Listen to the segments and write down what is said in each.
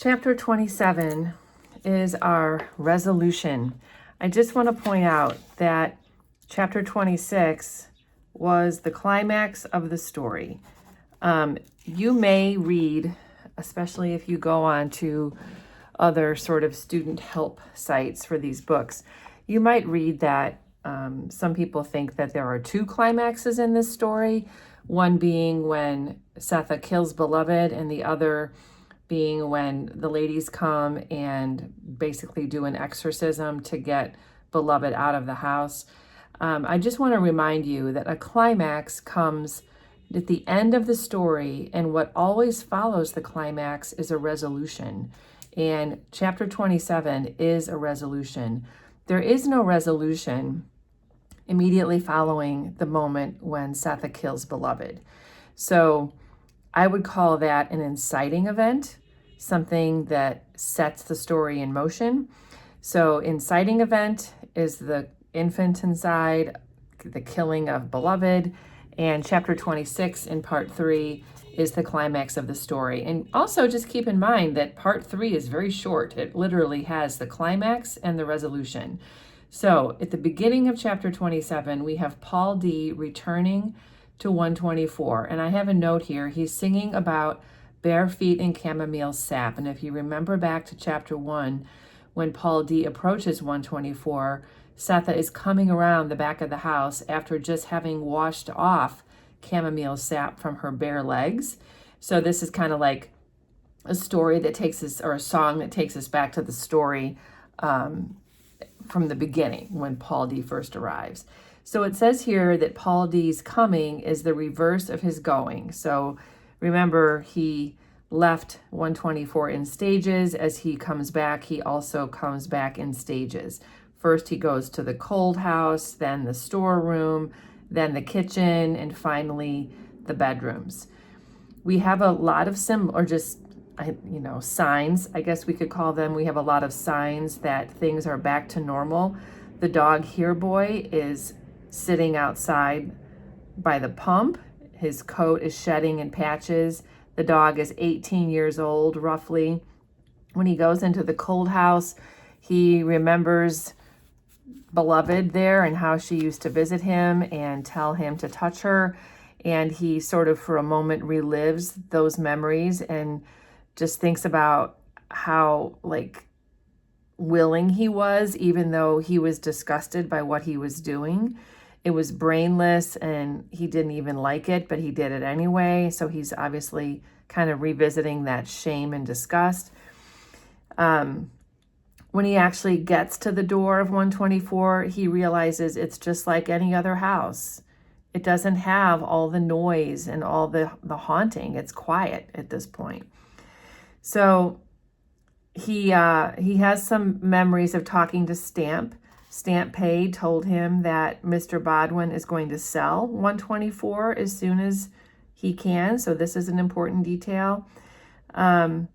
Chapter 27 is our resolution. I just want to point out that chapter 26 was the climax of the story. You may read, especially if you go on to other sort of student help sites for these books, you might read that some people think that there are two climaxes in this story, one being when Sethe kills Beloved and the other being when the ladies come and basically do an exorcism to get Beloved out of the house. I just want to remind you that a climax comes at the end of the story, and what always follows the climax is a resolution. And chapter 27 is a resolution. There is no resolution immediately following the moment when Sethe kills Beloved. So I would call that an inciting event, something that sets the story in motion. So inciting event is the infant inside, the killing of Beloved, and chapter 26 in part 3 is the climax of the story. And also just keep in mind that part 3 is very short. It literally has the climax and the resolution. So at the beginning of chapter 27, we have Paul D returning to 124. And I have a note here. He's singing about bare feet and chamomile sap. And if you remember back to chapter 1, when Paul D approaches 124, Sethe is coming around the back of the house after just having washed off chamomile sap from her bare legs. So this is kind of like a story that takes us, or a song that takes us back to the story from the beginning when Paul D first arrives. So it says here that Paul D's coming is the reverse of his going. So remember, he left 124 in stages. As he comes back, he also comes back in stages. First, he goes to the cold house, then the storeroom, then the kitchen, and finally the bedrooms. We have a lot of signs, I guess we could call them. We have a lot of signs that things are back to normal. The dog Here Boy is sitting outside by the pump. His coat is shedding in patches. The dog is 18 years old, roughly. When he goes into the cold house, he remembers Beloved there and how she used to visit him and tell him to touch her. And he sort of, for a moment, relives those memories and just thinks about how, willing he was, even though he was disgusted by what he was doing. It was brainless and he didn't even like it, but he did it anyway. So he's obviously kind of revisiting that shame and disgust. When he actually gets to the door of 124, he realizes it's just like any other house. It doesn't have all the noise and all the haunting. It's quiet at this point. So he has some memories of talking to Stamp. Stamp Pay told him that Mr. Baldwin is going to sell 124 as soon as he can. So this is an important detail. And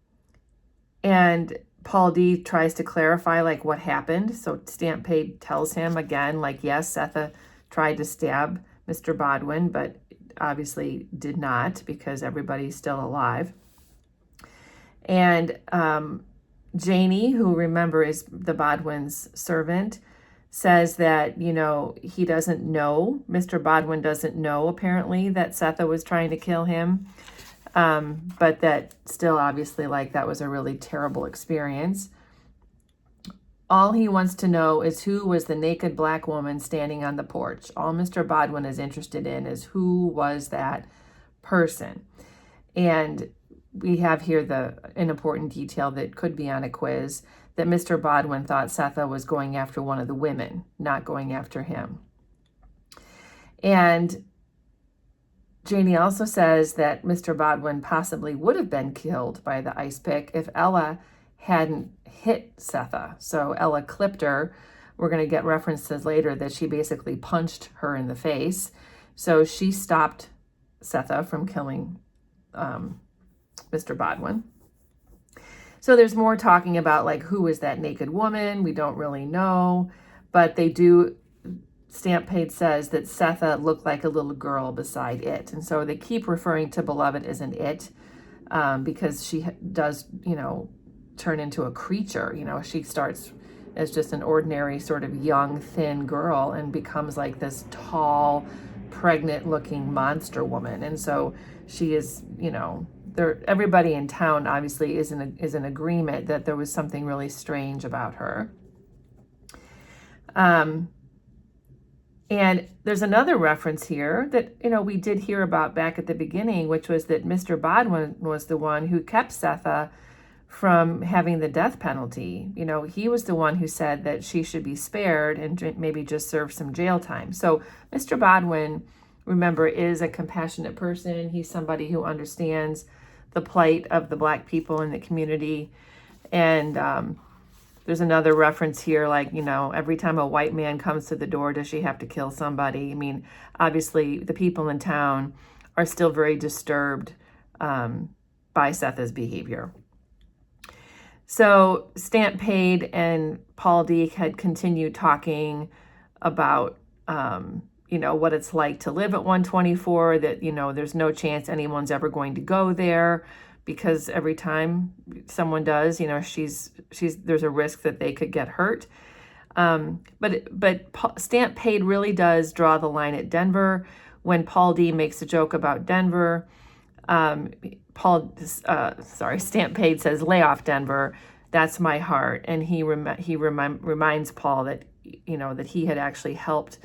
Paul D tries to clarify what happened. So Stamp Pay tells him again, yes, Sethe tried to stab Mr. Baldwin, but obviously did not because everybody's still alive. And Janey, who remember is the Baldwin's servant, says that, he doesn't know, Mr. Baldwin doesn't know apparently that Sethe was trying to kill him. But that still obviously that was a really terrible experience. All he wants to know is who was the naked black woman standing on the porch. All Mr. Baldwin is interested in is who was that person. And we have here an important detail that could be on a quiz, that Mr. Baldwin thought Sethe was going after one of the women, not going after him. And Janey also says that Mr. Baldwin possibly would have been killed by the ice pick if Ella hadn't hit Sethe. So Ella clipped her. We're going to get references later that she basically punched her in the face. So she stopped Sethe from killing Mr. Baldwin. So there's more talking about who is that naked woman. We don't really know, but they do. Stamp Paid says that Sethe looked like a little girl beside it. And so they keep referring to Beloved as an it because she does, turn into a creature. She starts as just an ordinary sort of young, thin girl and becomes like this tall, pregnant looking monster woman. And so she is, everybody in town obviously is in agreement that there was something really strange about her. And there's another reference here that, we did hear about back at the beginning, which was that Mr. Baldwin was the one who kept Sethe from having the death penalty. He was the one who said that she should be spared and maybe just serve some jail time. So Mr. Baldwin, remember, is a compassionate person. He's somebody who understands the plight of the Black people in the community. And there's another reference here, like, every time a white man comes to the door, does she have to kill somebody? I mean, obviously, the people in town are still very disturbed by Sethe's behavior. So Stamp Paid and Paul D had continued talking about, what it's like to live at 124, that, there's no chance anyone's ever going to go there because every time someone does, there's a risk that they could get hurt. But Stamp Paid really does draw the line at Denver. When Paul D makes a joke about Denver, Stamp Paid says, "Lay off Denver, that's my heart." And he reminds Paul that, that he had actually helped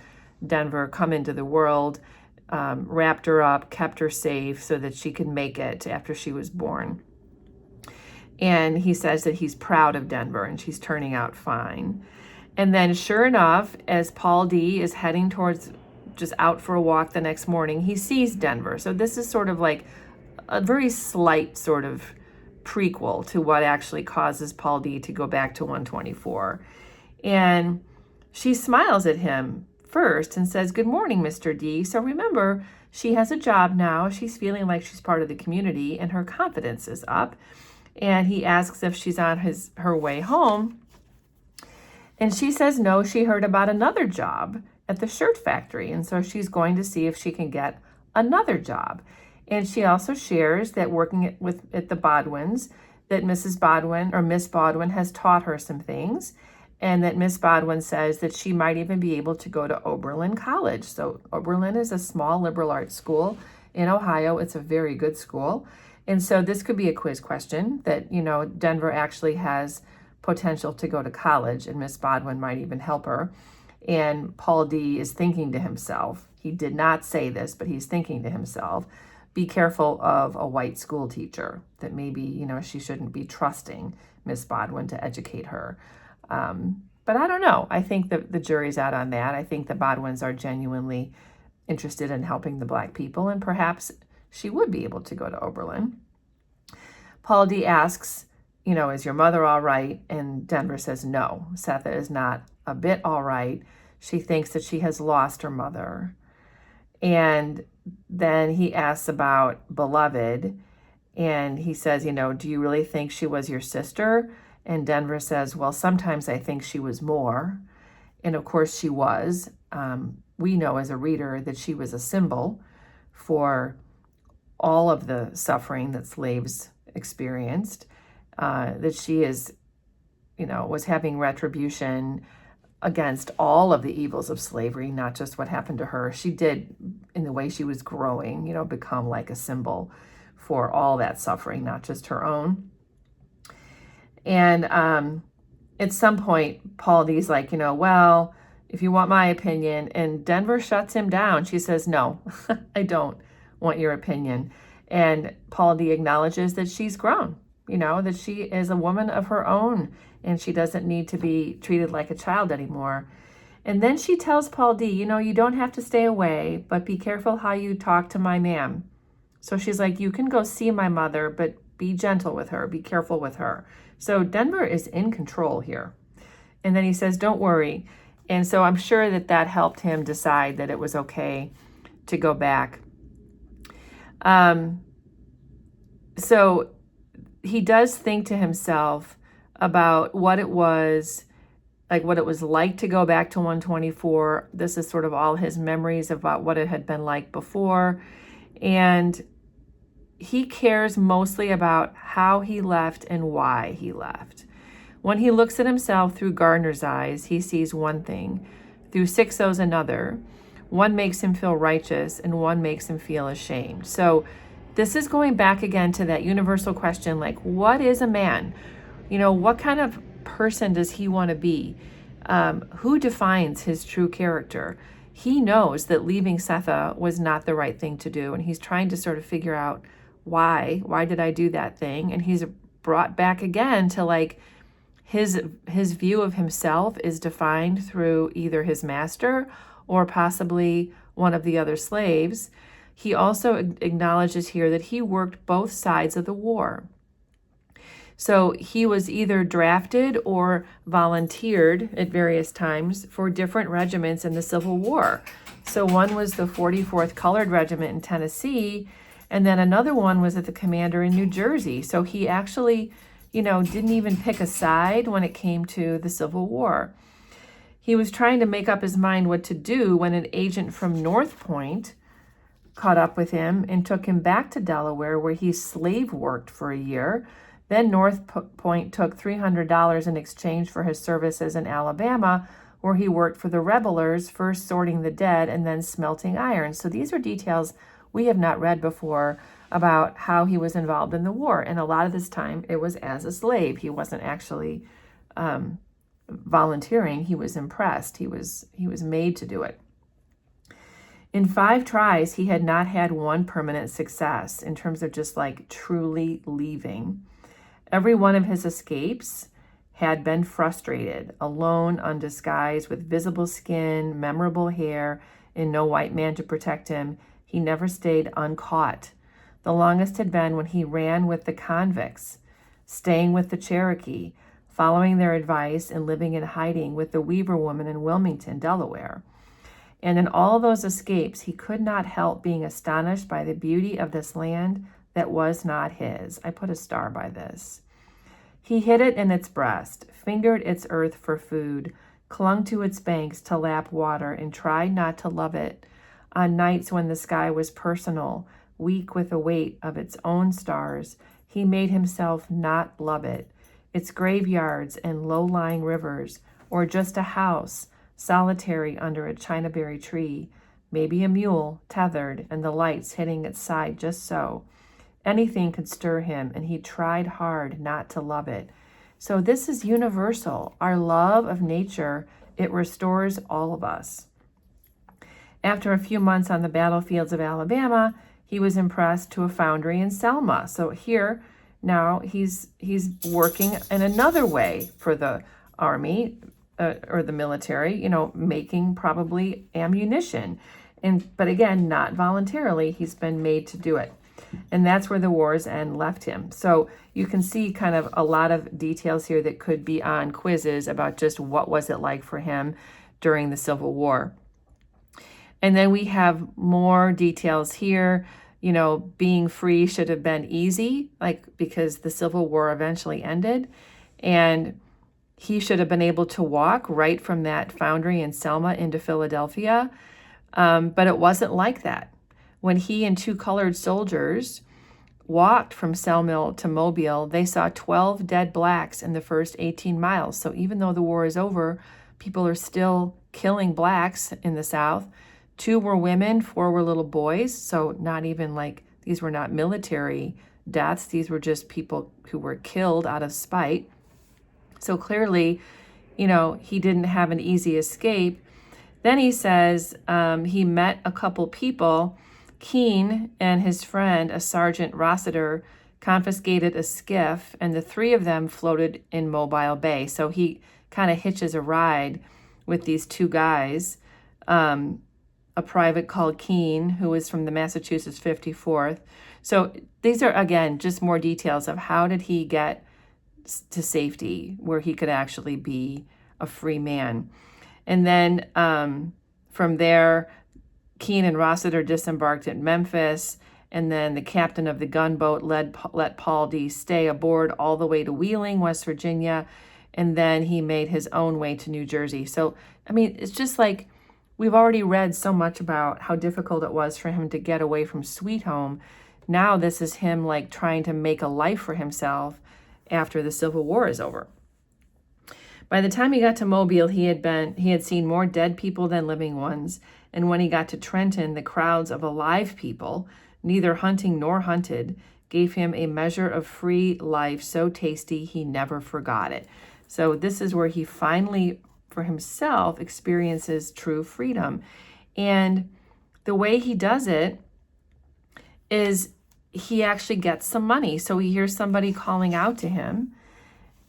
Denver come into the world, wrapped her up, kept her safe so that she could make it after she was born. And he says that he's proud of Denver and she's turning out fine. And then sure enough, as Paul D is heading towards, just out for a walk the next morning, he sees Denver. So this is sort of like a very slight sort of prequel to what actually causes Paul D to go back to 124. And she smiles at him first and says, "Good morning, Mr. D." So remember, she has a job now. She's feeling like she's part of the community and her confidence is up. And he asks if she's on her way home. And she says no, she heard about another job at the shirt factory. And so she's going to see if she can get another job. And she also shares that working at the Baldwins, that Mrs. Baldwin or Miss Baldwin has taught her some things, and that Miss Baldwin says that she might even be able to go to Oberlin College. So Oberlin is a small liberal arts school in Ohio. It's a very good school. And so this could be a quiz question that, Denver actually has potential to go to college, and Miss Baldwin might even help her. And Paul D is thinking to himself, he did not say this, but he's thinking to himself, be careful of a white school teacher, that maybe, she shouldn't be trusting Miss Baldwin to educate her. But I don't know. I think the jury's out on that. I think the Baldwins are genuinely interested in helping the Black people, and perhaps she would be able to go to Oberlin. Paul D asks, is your mother all right? And Denver says, no, Sethe is not a bit all right. She thinks that she has lost her mother. And then he asks about Beloved, and he says, do you really think she was your sister? And Denver says, well, sometimes I think she was more. And of course she was. We know as a reader that she was a symbol for all of the suffering that slaves experienced, that she is, was having retribution against all of the evils of slavery, not just what happened to her. She did, in the way she was growing, become like a symbol for all that suffering, not just her own. And at some point, Paul D's like, well, if you want my opinion, and Denver shuts him down. She says, no, I don't want your opinion. And Paul D acknowledges that she's grown, that she is a woman of her own, and she doesn't need to be treated like a child anymore. And then she tells Paul D, you don't have to stay away, but be careful how you talk to my ma'am. So she's like, you can go see my mother, but be gentle with her, be careful with her. So Denver is in control here. And then he says, don't worry. And so I'm sure that helped him decide that it was okay to go back. So he does think to himself about what it was like to go back to 124. This is sort of all his memories about what it had been like before. And he cares mostly about how he left and why he left. When he looks at himself through Gardner's eyes, he sees one thing. Through Sixo's another. One makes him feel righteous and one makes him feel ashamed. So this is going back again to that universal question, like, what is a man? What kind of person does he want to be? Who defines his true character? He knows that leaving Sethe was not the right thing to do, and he's trying to sort of figure out why did I do that thing? And he's brought back again to like his view of himself is defined through either his master or possibly one of the other slaves. He also acknowledges here that he worked both sides of the war. So he was either drafted or volunteered at various times for different regiments in the Civil War. So one was the 44th Colored Regiment in Tennessee, and then another one was at the commander in New Jersey. So he actually, didn't even pick a side when it came to the Civil War. He was trying to make up his mind what to do when an agent from North Point caught up with him and took him back to Delaware, where he slave worked for a year. Then North Point took $300 in exchange for his services in Alabama, where he worked for the rebellers, first sorting the dead and then smelting iron. So these are details we have not read before about how he was involved in the war. And a lot of this time it was as a slave. He wasn't actually volunteering. He was impressed. He was made to do it. In 5 tries, he had not had one permanent success in terms of just like truly leaving. Every one of his escapes had been frustrated, alone, undisguised, with visible skin, memorable hair, and no white man to protect him. He never stayed uncaught. The longest had been when he ran with the convicts, staying with the Cherokee, following their advice and living in hiding with the Weaver woman in Wilmington, Delaware. And in all those escapes, he could not help being astonished by the beauty of this land that was not his. I put a star by this. He hid it in its breast, fingered its earth for food, clung to its banks to lap water, and tried not to love it. On nights when the sky was personal, weak with the weight of its own stars, he made himself not love it, its graveyards and low-lying rivers, or just a house, solitary under a chinaberry tree, maybe a mule tethered and the lights hitting its side just so. Anything could stir him, and he tried hard not to love it. So this is universal. Our love of nature, it restores all of us. After a few months on the battlefields of Alabama, he was impressed to a foundry in Selma. So here, now he's working in another way for the army or the military, making probably ammunition. But again, not voluntarily. He's been made to do it. And that's where the war's end left him. So you can see kind of a lot of details here that could be on quizzes about just what was it like for him during the Civil War. And then we have more details here. Being free should have been easy, because the Civil War eventually ended. And he should have been able to walk right from that foundry in Selma into Philadelphia. But it wasn't like that. When he and 2 colored soldiers walked from Selma to Mobile, they saw 12 dead blacks in the first 18 miles. So even though the war is over, people are still killing blacks in the South. 2 were women, 4 were little boys. So not even these were not military deaths. These were just people who were killed out of spite. So clearly, he didn't have an easy escape. Then he says he met a couple people. Keene and his friend, a Sergeant Rossiter, confiscated a skiff, and the 3 of them floated in Mobile Bay. So he kind of hitches a ride with these 2 guys, a private called Keene, who was from the Massachusetts 54th. So these are, again, just more details of how did he get to safety where he could actually be a free man. And then from there, Keene and Rossiter disembarked at Memphis, and then the captain of the gunboat let Paul D. stay aboard all the way to Wheeling, West Virginia, and then he made his own way to New Jersey. So, it's just like we've already read so much about how difficult it was for him to get away from Sweet Home. Now this is him like trying to make a life for himself after the Civil War is over. By the time he got to Mobile, he had seen more dead people than living ones. And when he got to Trenton, the crowds of alive people, neither hunting nor hunted, gave him a measure of free life so tasty he never forgot it. So this is where he finally, for himself, experiences true freedom. And the way he does it is he actually gets some money. So he hears somebody calling out to him,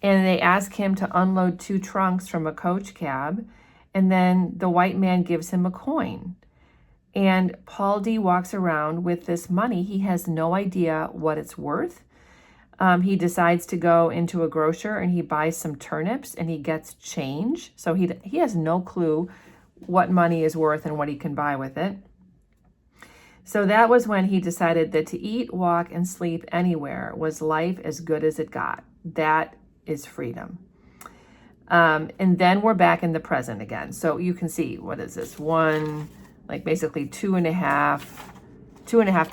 and they ask him to unload 2 trunks from a coach cab, and then the white man gives him a coin. And Paul D walks around with this money. He has no idea what it's worth. He decides to go into a grocer and he buys some turnips and he gets change. So he has no clue what money is worth and what he can buy with it. So that was when he decided that to eat, walk, and sleep anywhere was life as good as it got. That is freedom. And then we're back in the present again. So you can see, what is this? Basically two and a half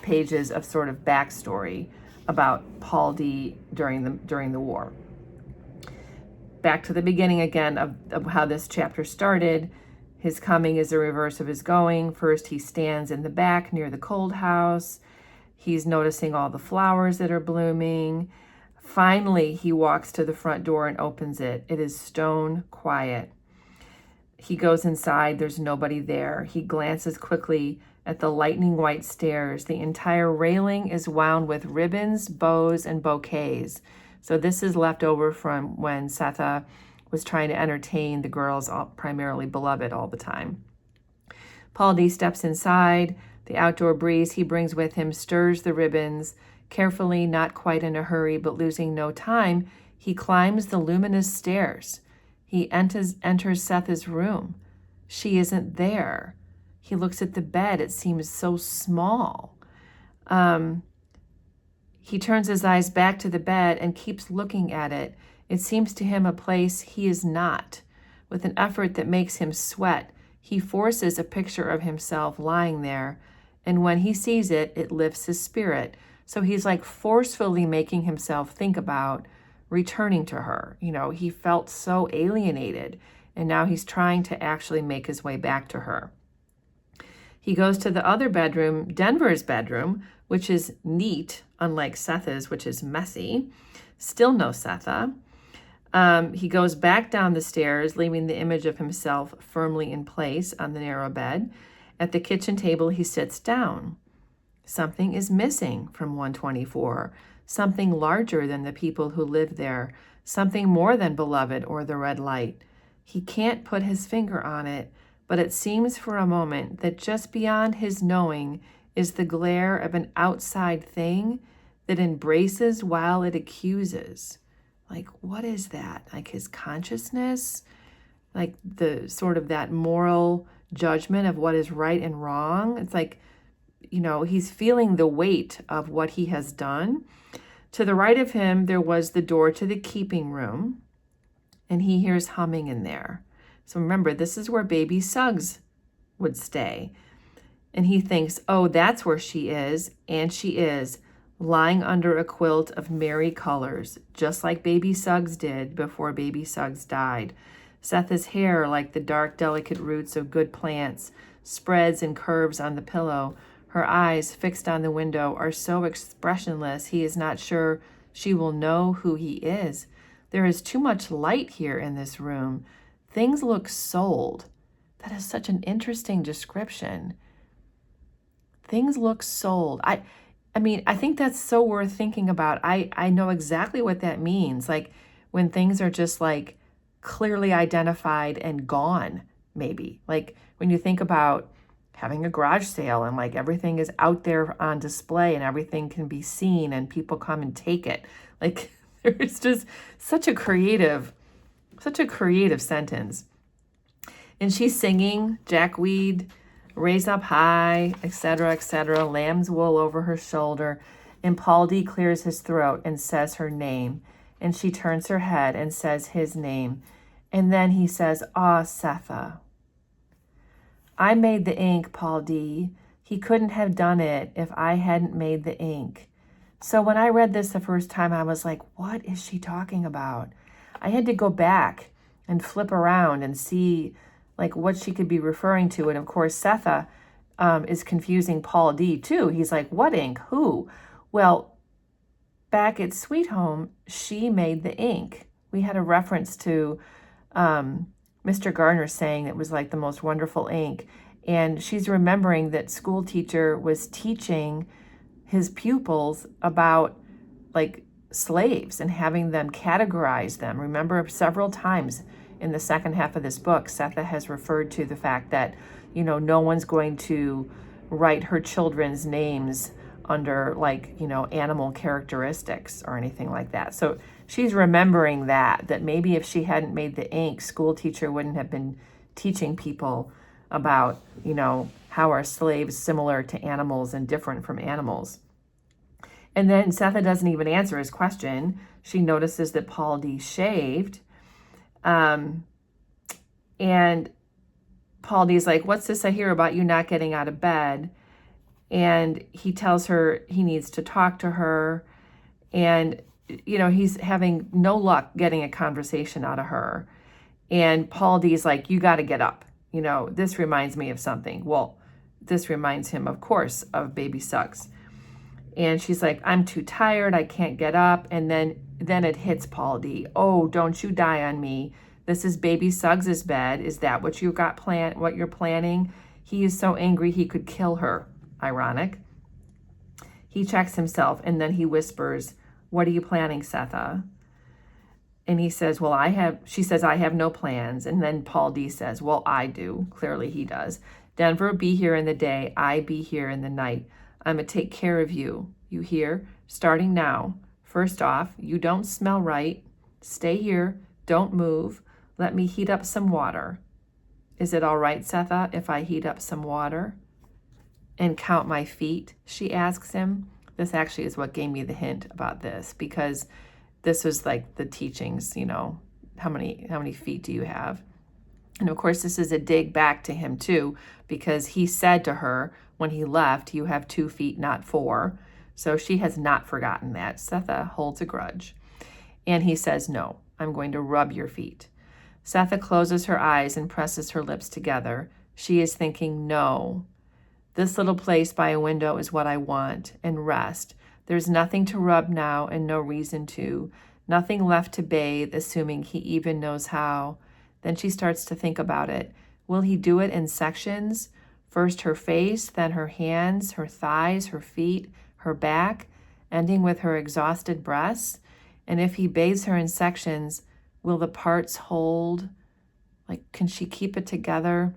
pages of sort of backstory about Paul D during the war. Back to the beginning again of how this chapter started. His coming is the reverse of his going. First, he stands in the back near the cold house. He's noticing all the flowers that are blooming. Finally, he walks to the front door and opens it. It is stone quiet. He goes inside. There's nobody there. He glances quickly at the lightning white stairs. The entire railing is wound with ribbons, bows, and bouquets. So this is left over from when Sethe was trying to entertain the girls, primarily beloved, all the time. Paul D steps inside. The outdoor breeze he brings with him stirs the ribbons. Carefully, not quite in a hurry, but losing no time, he climbs the luminous stairs. He enters Sethe's room. She isn't there. He looks at the bed. It seems so small. He turns his eyes back to the bed and keeps looking at it. It seems to him a place he is not. With an effort that makes him sweat, he forces a picture of himself lying there, and when he sees it, it lifts his spirit. So he's like forcefully making himself think about returning to her. He felt so alienated, and now he's trying to actually make his way back to her. He goes to the other bedroom, Denver's bedroom, which is neat, unlike Sethe's, which is messy. Still no Sethe. He goes back down the stairs, leaving the image of himself firmly in place on the narrow bed. At the kitchen table, he sits down. Something is missing from 124, something larger than the people who live there, something more than beloved or the red light. He can't put his finger on it, but it seems for a moment that just beyond his knowing is the glare of an outside thing that embraces while it accuses. Like, what is that? Like his consciousness? Like the sort of that moral judgment of what is right and wrong? It's like, he's feeling the weight of what he has done. To the right of him, there was the door to the keeping room, and he hears humming in there. So remember, this is where baby Suggs would stay. And he thinks, oh, that's where she is. And she is, lying under a quilt of merry colors, just like baby Suggs did before baby Suggs died. Sethe's hair, like the dark, delicate roots of good plants, spreads and curves on the pillow. Her eyes, fixed on the window, are so expressionless he is not sure she will know who he is. There is too much light here in this room. Things look sold. That is such an interesting description. Things look sold. I think that's so worth thinking about. I know exactly what that means. Like when things are just like clearly identified and gone, maybe. Like when you think about having a garage sale and like everything is out there on display and everything can be seen and people come and take it. Like there's just such a creative sentence. And she's singing Jackweed, Raise Up High, etc., lamb's wool over her shoulder. And Paul D clears his throat and says her name. And she turns her head and says his name. And then he says, Ah, Sethe. I made the ink, Paul D. He couldn't have done it if I hadn't made the ink. So when I read this the first time, I was like, what is she talking about? I had to go back and flip around and see like what she could be referring to. And of course, Sethe is confusing Paul D too. He's like, what ink? Who? Well, back at Sweet Home, she made the ink. We had a reference to Mr. Gardner saying it was like the most wonderful ink. And she's remembering that school teacher was teaching his pupils about like slaves and having them categorize them. Remember, several times in the second half of this book, Sethe has referred to the fact that, you know, no one's going to write her children's names under like, you know, animal characteristics or anything like that. So she's remembering that maybe if she hadn't made the ink, school teacher wouldn't have been teaching people about, you know, how are slaves similar to animals and different from animals. And then Sethe doesn't even answer his question. She notices that Paul D shaved. And Paul D's like, what's this I hear about you not getting out of bed? And he tells her he needs to talk to her. And, you know, he's having no luck getting a conversation out of her. And Paul D's like, you got to get up. You know, this reminds me of something. Well, this reminds him, of course, of Baby Suggs. And she's like, I'm too tired. I can't get up. And then it hits Paul D. Oh, don't you die on me. This is Baby Suggs's bed. Is that what you got what you're planning? He is so angry he could kill her. Ironic. He checks himself and then he whispers, what are you planning, Sethe? And he says, she says, I have no plans. And then Paul D says, well, I do. Clearly he does. Denver be here in the day. I be here in the night. I'm going to take care of you. You hear? Starting now. First off, you don't smell right. Stay here. Don't move. Let me heat up some water. Is it all right, Sethe, if I heat up some water? And count my feet, she asks him. This actually is what gave me the hint about this, because this was like the teachings, you know, how many feet do you have? And of course, this is a dig back to him too, because he said to her when he left, you have 2 feet, not 4. So she has not forgotten that. Sethe holds a grudge. And he says, no, I'm going to rub your feet. Sethe closes her eyes and presses her lips together. She is thinking, no. This little place by a window is what I want, and rest. There's nothing to rub now and no reason to. Nothing left to bathe, assuming he even knows how. Then she starts to think about it. Will he do it in sections? First her face, then her hands, her thighs, her feet, her back, ending with her exhausted breasts? And if he bathes her in sections, will the parts hold? Like, can she keep it together?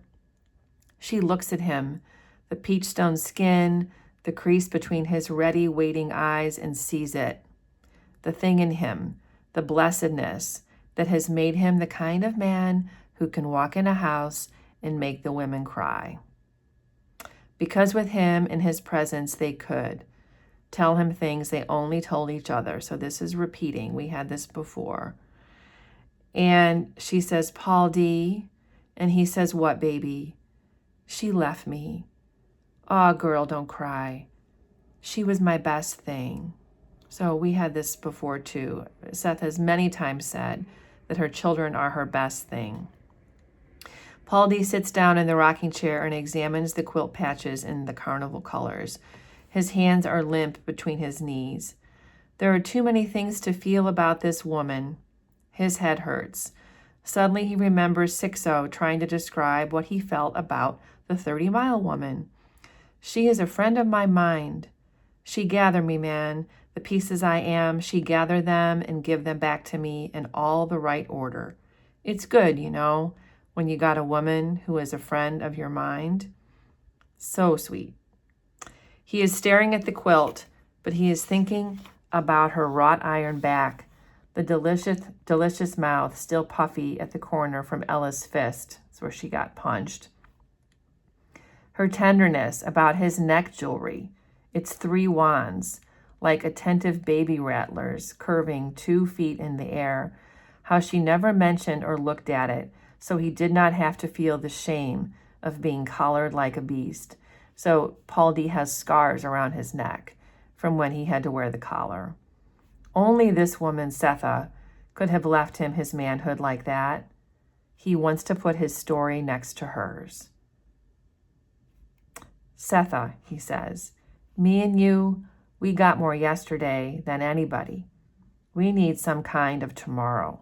She looks at him, the peach-stone skin, the crease between his ready, waiting eyes, and sees it. The thing in him, the blessedness that has made him the kind of man who can walk in a house and make the women cry. Because with him in his presence, they could tell him things they only told each other. So this is repeating. We had this before. And she says, Paul D. And he says, what, baby? She left me. Aw, girl, don't cry. She was my best thing. So we had this before too. Sethe has many times said that her children are her best thing. Paul D sits down in the rocking chair and examines the quilt patches in the carnival colors. His hands are limp between his knees. There are too many things to feel about this woman. His head hurts. Suddenly he remembers 6-0 trying to describe what he felt about the 30-mile woman. She is a friend of my mind. She gather me, man. The pieces I am, she gather them and give them back to me in all the right order. It's good, you know, when you got a woman who is a friend of your mind. So sweet. He is staring at the quilt, but he is thinking about her wrought iron back, the delicious mouth still puffy at the corner from Ella's fist. That's where she got punched. Her tenderness about his neck jewelry, its 3 wands, like attentive baby rattlers curving 2 feet in the air, how she never mentioned or looked at it, so he did not have to feel the shame of being collared like a beast. So Paul D has scars around his neck from when he had to wear the collar. Only this woman, Sethe, could have left him his manhood like that. He wants to put his story next to hers. Sethe, he says, me and you, we got more yesterday than anybody. We need some kind of tomorrow.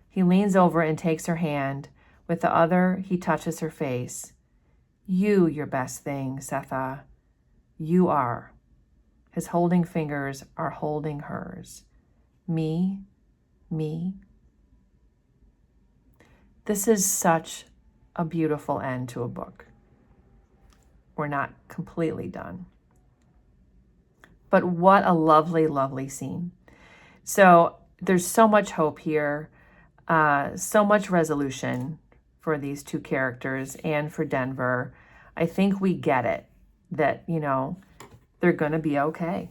He leans over and takes her hand. With the other, he touches her face. You, your best thing, Sethe. You are. His holding fingers are holding hers. Me. This is such a beautiful end to a book. We're not completely done. But what a lovely, lovely scene. So there's so much hope here, so much resolution for these two characters and for Denver. I think we get it, that, they're going to be okay.